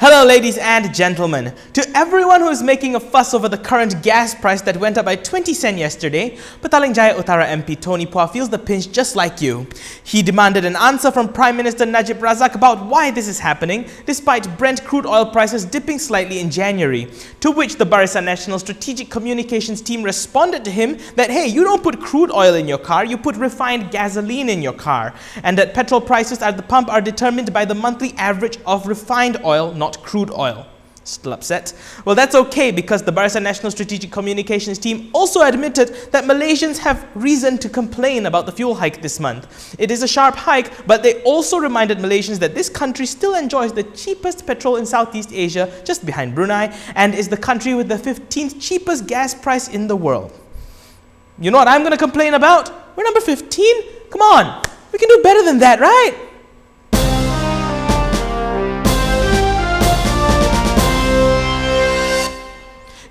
Hello ladies and gentlemen. To everyone who is making a fuss over the current gas price that went up by 20 cents yesterday, Petaling Jaya Utara MP Tony Pua feels the pinch just like you. He demanded an answer from Prime Minister Najib Razak about why this is happening, despite Brent crude oil prices dipping slightly in January. To which the Barisan Nasional Strategic Communications team responded to him that, hey, you don't put crude oil in your car, you put refined gasoline in your car. And that petrol prices at the pump are determined by the monthly average of refined oil, not crude oil. Still upset? Well, that's okay, because the Barisan Nasional Strategic Communications team also admitted that Malaysians have reason to complain about the fuel hike this month. It is a sharp hike, but they also reminded Malaysians that this country still enjoys the cheapest petrol in Southeast Asia, just behind Brunei, and is the country with the 15th cheapest gas price in the world. You know what I'm going to complain about? We're number 15? Come on, we can do better than that, right?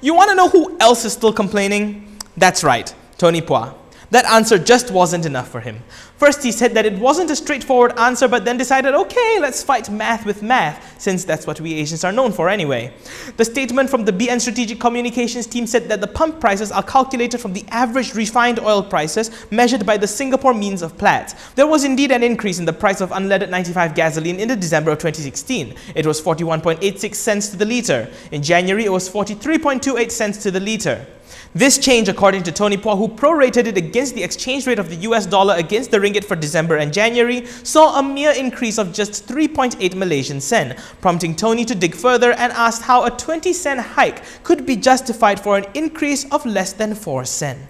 You want to know who else is still complaining? That's right, Tony Pua. That answer just wasn't enough for him. First he said that it wasn't a straightforward answer, but then decided, okay, let's fight math with math, since that's what we Asians are known for anyway. The statement from the BN Strategic Communications team said that the pump prices are calculated from the average refined oil prices measured by the Singapore means of Platts. There was indeed an increase in the price of unleaded 95 gasoline in the December of 2016. It was 41.86 cents to the litre. In January, it was 43.28 cents to the litre. This change, according to Tony Pua, who prorated it against the exchange rate of the US dollar against the ringgit for December and January, saw a mere increase of just 3.8 Malaysian sen, prompting Tony to dig further and asked how a 20-cent hike could be justified for an increase of less than 4 sen.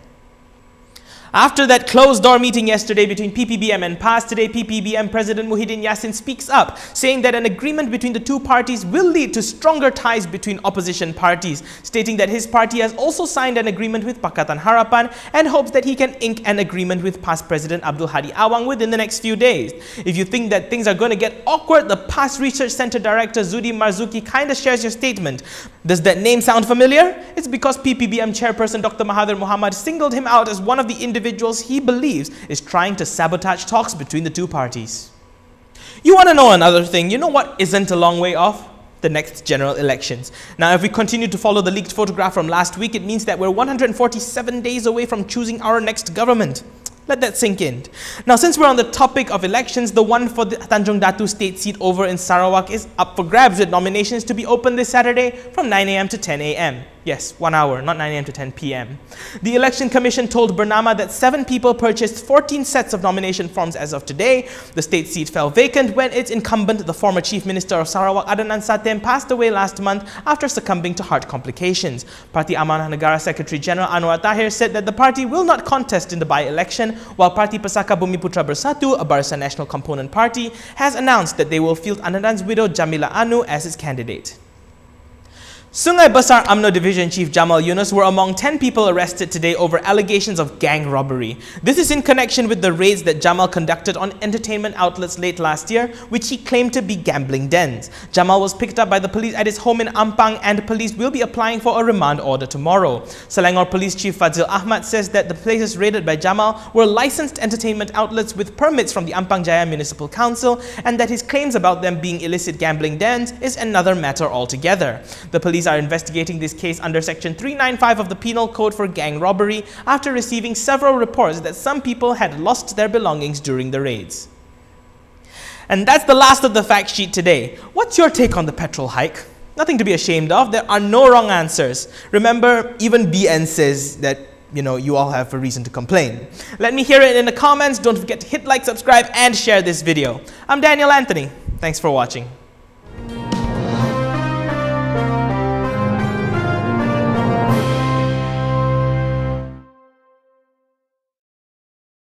After that closed-door meeting yesterday between PPBM and PAS, today PPBM President Muhyiddin Yassin speaks up, saying that an agreement between the two parties will lead to stronger ties between opposition parties, stating that his party has also signed an agreement with Pakatan Harapan and hopes that he can ink an agreement with PAS President Abdul Hadi Awang within the next few days. If you think that things are going to get awkward, the PAS Research Center Director Zudi Marzuki kinda shares your statement. Does that name sound familiar? It's because PPBM Chairperson Dr. Mahathir Mohamad singled him out as one of the individuals he believes is trying to sabotage talks between the two parties. You want to know another thing? You know what isn't a long way off? The next general elections. Now, if we continue to follow the leaked photograph from last week, it means that we're 147 days away from choosing our next government. Let that sink in. Now, since we're on the topic of elections, the one for the Tanjung Datu state seat over in Sarawak is up for grabs, with nominations to be open this Saturday from 9 AM to 10 AM. Yes, 1 hour, not 9 AM to 10 PM. The Election Commission told Bernama that 7 people purchased 14 sets of nomination forms as of today. The state seat fell vacant when its incumbent, the former Chief Minister of Sarawak, Adnan Satem, passed away last month after succumbing to heart complications. Parti Amanah Negara Secretary General Anwar Tahir said that the party will not contest in the by-election, while Parti Pesaka Bumiputra Bersatu, a Barisan Nasional component party, has announced that they will field Adnan's widow Jamila Anu as its candidate. Sungai Besar UMNO Division Chief Jamal Yunus were among 10 people arrested today over allegations of gang robbery. This is in connection with the raids that Jamal conducted on entertainment outlets late last year, which he claimed to be gambling dens. Jamal was picked up by the police at his home in Ampang, and police will be applying for a remand order tomorrow. Selangor Police Chief Fadzil Ahmad says that the places raided by Jamal were licensed entertainment outlets with permits from the Ampang Jaya Municipal Council, and that his claims about them being illicit gambling dens is another matter altogether. The police are investigating this case under Section 395 of the Penal Code for gang robbery after receiving several reports that some people had lost their belongings during the raids. And that's the last of the fact sheet today. What's your take on the petrol hike? Nothing to be ashamed of. There are no wrong answers. Remember, even BN says that you all have a reason to complain. Let me hear it in the comments. Don't forget to hit like, subscribe, and share this video. I'm Daniel Anthony. Thanks for watching.